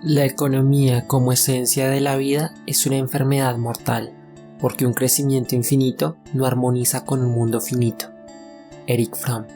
La economía como esencia de la vida es una enfermedad mortal, porque un crecimiento infinito no armoniza con un mundo finito. Erich Fromm.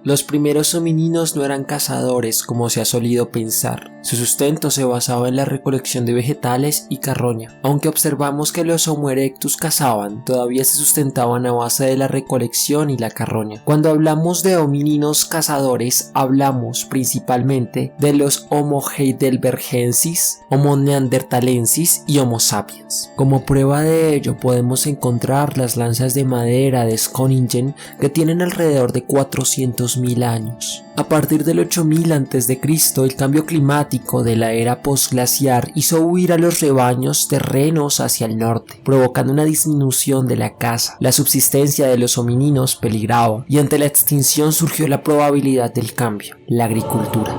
Los primeros homínidos no eran cazadores como se ha solido pensar. Su sustento se basaba en la recolección de vegetales y carroña. Aunque observamos que los Homo erectus cazaban, todavía se sustentaban a base de la recolección y la carroña. Cuando hablamos de homínidos cazadores, hablamos principalmente de los Homo heidelbergensis, Homo neanderthalensis y Homo sapiens. Como prueba de ello podemos encontrar las lanzas de madera de Schöningen que tienen alrededor de 400.000 años. A partir del 8000 a.C., el cambio climático de la era postglaciar hizo huir a los rebaños terrenos hacia el norte, provocando una disminución de la caza. La subsistencia de los homínidos peligraba y ante la extinción surgió la probabilidad del cambio, la agricultura.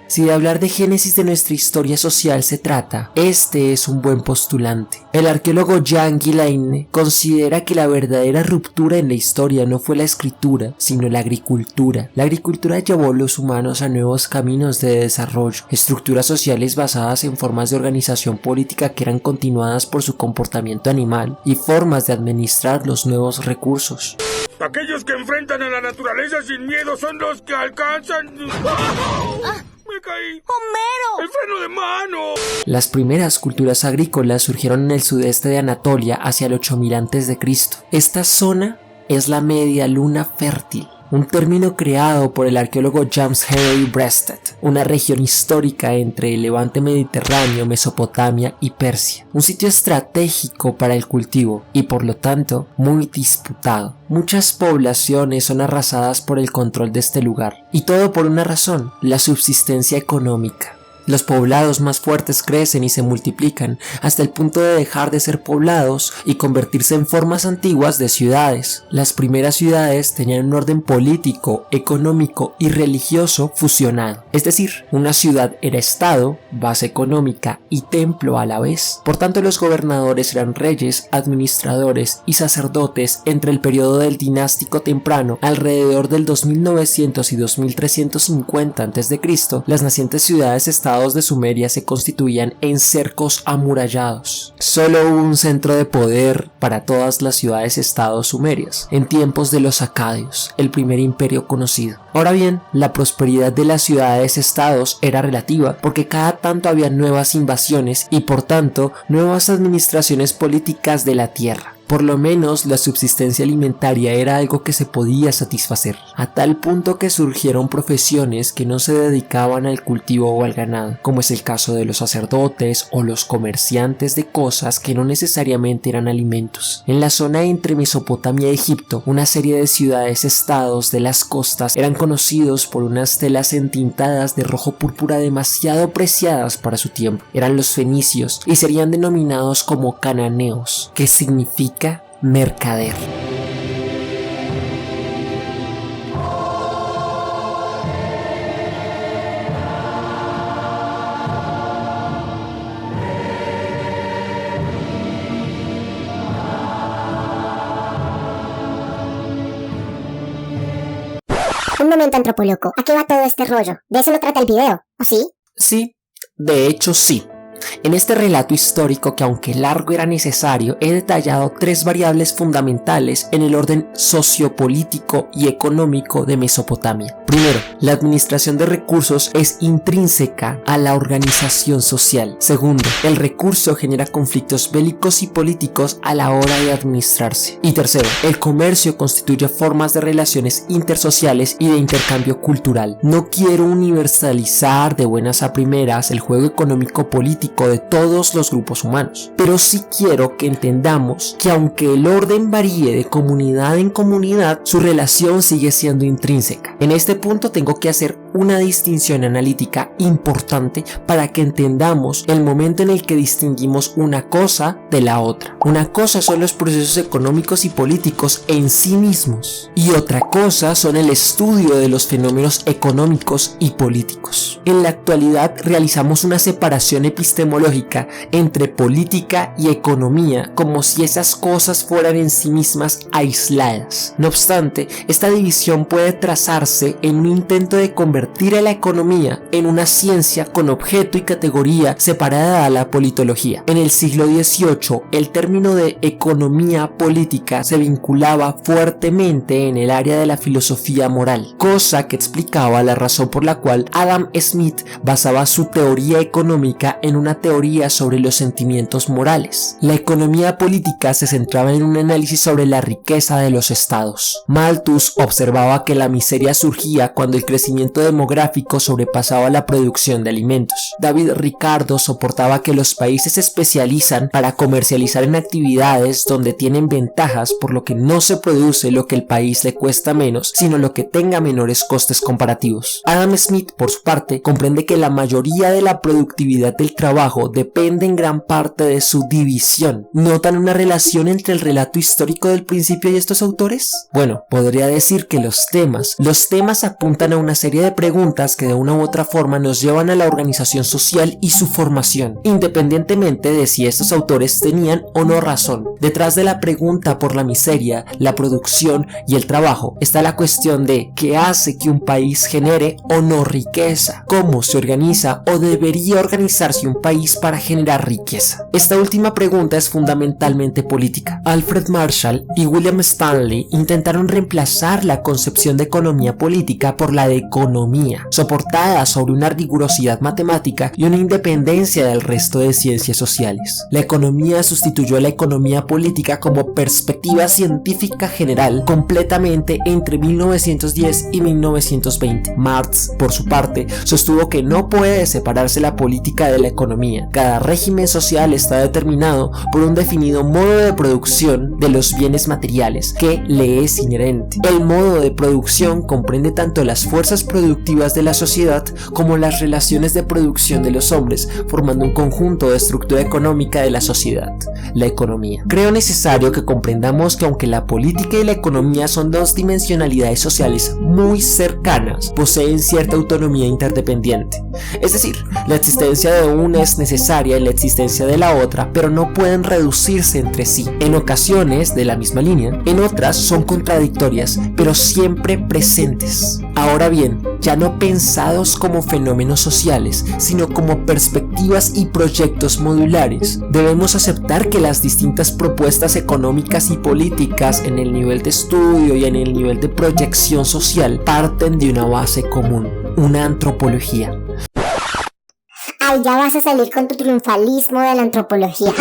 Si de hablar de génesis de nuestra historia social se trata, este es un buen postulante. El arqueólogo Jan Gillane considera que la verdadera ruptura en la historia no fue la escritura, sino la agricultura. La agricultura llevó a los humanos a nuevos caminos de desarrollo, estructuras sociales basadas en formas de organización política que eran continuadas por su comportamiento animal y formas de administrar los nuevos recursos. Aquellos que enfrentan a la naturaleza sin miedo son los que alcanzan... ¡Me caí! ¡Homero! ¡El freno de mano! Las primeras culturas agrícolas surgieron en el sudeste de Anatolia hacia el 8000 a.C. Esta zona es la media luna fértil, un término creado por el arqueólogo James Henry Breasted, una región histórica entre el levante mediterráneo, Mesopotamia y Persia, un sitio estratégico para el cultivo y por lo tanto muy disputado. Muchas poblaciones son arrasadas por el control de este lugar, y todo por una razón: la subsistencia económica. Los poblados más fuertes crecen y se multiplican hasta el punto de dejar de ser poblados y convertirse en formas antiguas de ciudades. Las primeras ciudades tenían un orden político, económico y religioso fusionado. Es decir, una ciudad era estado, base económica y templo a la vez. Por tanto, los gobernadores eran reyes, administradores y sacerdotes entre el periodo del dinástico temprano, alrededor del 2900 y 2350 a.C. Las nacientes ciudades-estado de Sumeria se constituían en cercos amurallados. Solo hubo un centro de poder para todas las ciudades-estados sumerias, en tiempos de los acadios, el primer imperio conocido. Ahora bien, la prosperidad de las ciudades-estados era relativa, porque cada tanto había nuevas invasiones y por tanto nuevas administraciones políticas de la tierra. Por lo menos la subsistencia alimentaria era algo que se podía satisfacer, a tal punto que surgieron profesiones que no se dedicaban al cultivo o al ganado, como es el caso de los sacerdotes o los comerciantes de cosas que no necesariamente eran alimentos. En la zona entre Mesopotamia y Egipto, una serie de ciudades-estados de las costas eran conocidos por unas telas entintadas de rojo púrpura demasiado preciadas para su tiempo. Eran los fenicios y serían denominados como cananeos, que significa mercader. Un momento, antropólogo. ¿A qué va todo este rollo? ¿De eso no trata el video? ¿O sí? Sí, de hecho sí. En este relato histórico, que aunque largo era necesario, he detallado 3 variables fundamentales en el orden sociopolítico y económico de Mesopotamia. Primero, la administración de recursos es intrínseca a la organización social. Segundo, el recurso genera conflictos bélicos y políticos a la hora de administrarse. Y tercero, el comercio constituye formas de relaciones intersociales y de intercambio cultural. No quiero universalizar de buenas a primeras el juego económico político de todos los grupos humanos, pero sí quiero que entendamos que aunque el orden varíe de comunidad en comunidad, su relación sigue siendo intrínseca. En este punto tengo que hacer una distinción analítica importante para que entendamos el momento en el que distinguimos una cosa de la otra. Una cosa son los procesos económicos y políticos en sí mismos, y otra cosa son el estudio de los fenómenos económicos y políticos. En la actualidad realizamos una separación epistemológica entre política y economía como si esas cosas fueran en sí mismas aisladas. No obstante, esta división puede trazarse en un intento de convertir a la economía en una ciencia con objeto y categoría separada a la politología. En el siglo XVIII, el término de economía política se vinculaba fuertemente en el área de la filosofía moral, cosa que explicaba la razón por la cual Adam Smith basaba su teoría económica en una teoría sobre los sentimientos morales. La economía política se centraba en un análisis sobre la riqueza de los estados. Malthus observaba que la miseria surgía cuando el crecimiento demográfico sobrepasaba la producción de alimentos. David Ricardo soportaba que los países se especializan para comercializar en actividades donde tienen ventajas, por lo que no se produce lo que el país le cuesta menos, sino lo que tenga menores costes comparativos. Adam Smith, por su parte, comprende que la mayoría de la productividad del trabajo depende en gran parte de su división. ¿Notan una relación entre el relato histórico del principio y estos autores? Bueno, podría decir que los temas apuntan a una serie de preguntas que de una u otra forma nos llevan a la organización social y su formación, independientemente de si estos autores tenían o no razón. Detrás de la pregunta por la miseria, la producción y el trabajo está la cuestión de qué hace que un país genere o no riqueza, cómo se organiza o debería organizarse un país para generar riqueza. Esta última pregunta es fundamentalmente política. Alfred Marshall y William Stanley intentaron reemplazar la concepción de economía política por la de economía, soportada sobre una rigurosidad matemática y una independencia del resto de ciencias sociales. La economía sustituyó a la economía política como perspectiva científica general completamente entre 1910 y 1920. Marx, por su parte, sostuvo que no puede separarse la política de la economía. Cada régimen social está determinado por un definido modo de producción de los bienes materiales que le es inherente. El modo de producción comprende tanto las fuerzas productivas de la sociedad como las relaciones de producción de los hombres, formando un conjunto de estructura económica de la sociedad, la economía. Creo necesario que comprendamos que aunque la política y la economía son dos dimensionalidades sociales muy cercanas, poseen cierta autonomía interdependiente. Es decir, la existencia de una es necesaria en la existencia de la otra, pero no pueden reducirse entre sí. En ocasiones de la misma línea, en otras son contradictorias, pero siempre presentes. Ahora bien, ya no pensados como fenómenos sociales, sino como perspectivas y proyectos modulares. Debemos aceptar que las distintas propuestas económicas y políticas en el nivel de estudio y en el nivel de proyección social parten de una base común, una antropología. Ay, ya vas a salir con tu triunfalismo de la antropología.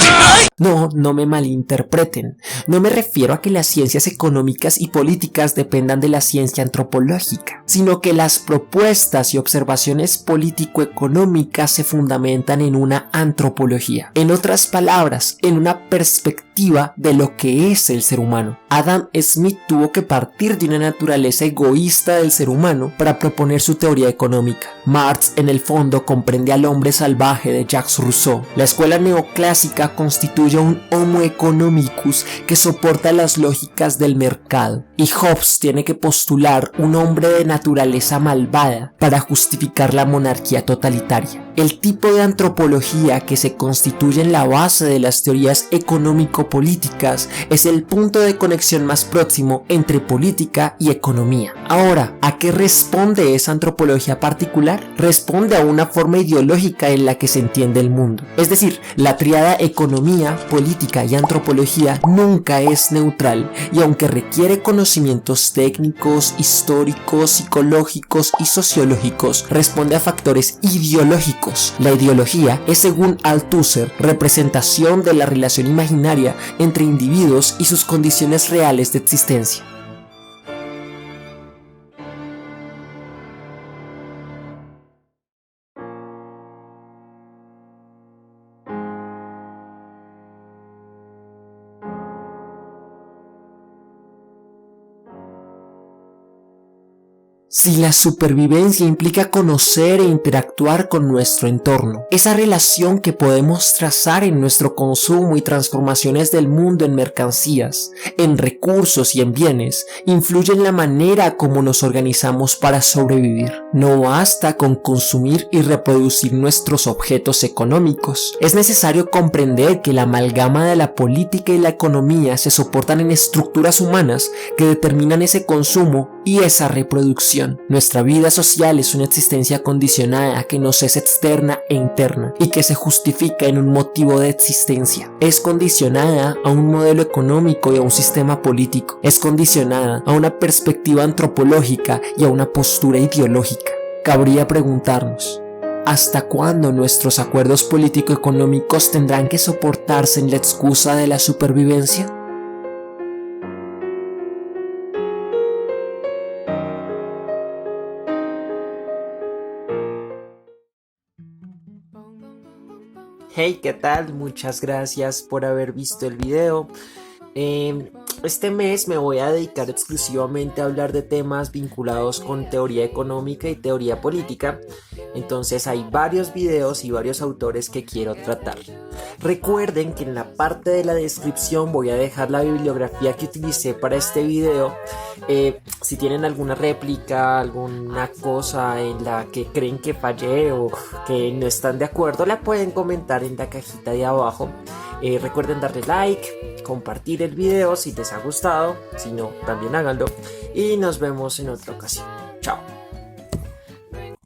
No me malinterpreten. No me refiero a que las ciencias económicas y políticas dependan de la ciencia antropológica, sino que las propuestas y observaciones político-económicas se fundamentan en una antropología. En otras palabras, en una perspectiva de lo que es el ser humano. Adam Smith tuvo que partir de una naturaleza egoísta del ser humano para proponer su teoría económica. Marx, en el fondo, comprende al hombre salvaje de Jacques Rousseau. La escuela neoclásica constituye un Homo economicus que soporta las lógicas del mercado, y Hobbes tiene que postular un hombre de naturaleza malvada para justificar la monarquía totalitaria. El tipo de antropología que se constituye en la base de las teorías económico-políticas es el punto de conexión más próximo entre política y economía. Ahora, ¿a qué responde esa antropología particular? Responde a una forma ideológica en la que se entiende el mundo. Es decir, la tríada economía, política y antropología nunca es neutral, y aunque requiere conocimientos técnicos, históricos, psicológicos y sociológicos, responde a factores ideológicos. La ideología es, según Althusser, representación de la relación imaginaria entre individuos y sus condiciones reales de existencia. Si la supervivencia implica conocer e interactuar con nuestro entorno, esa relación que podemos trazar en nuestro consumo y transformaciones del mundo en mercancías, en recursos y en bienes, influye en la manera como nos organizamos para sobrevivir. No basta con consumir y reproducir nuestros objetos económicos. Es necesario comprender que la amalgama de la política y la economía se soportan en estructuras humanas que determinan ese consumo y esa reproducción. Nuestra vida social es una existencia condicionada que nos es externa e interna y que se justifica en un motivo de existencia. Es condicionada a un modelo económico y a un sistema político. Es condicionada a una perspectiva antropológica y a una postura ideológica. Cabría preguntarnos, ¿hasta cuándo nuestros acuerdos político-económicos tendrán que soportarse en la excusa de la supervivencia? Hey, ¿qué tal? Muchas gracias por haber visto el video. Este mes me voy a dedicar exclusivamente a hablar de temas vinculados con teoría económica y teoría política. Entonces hay varios videos y varios autores que quiero tratar. Recuerden que en la parte de la descripción voy a dejar la bibliografía que utilicé para este video. Si tienen alguna réplica, alguna cosa en la que creen que fallé o que no están de acuerdo, la pueden comentar en la cajita de abajo. Recuerden darle like, compartir el video si les ha gustado, si no, también háganlo, y nos vemos en otra ocasión.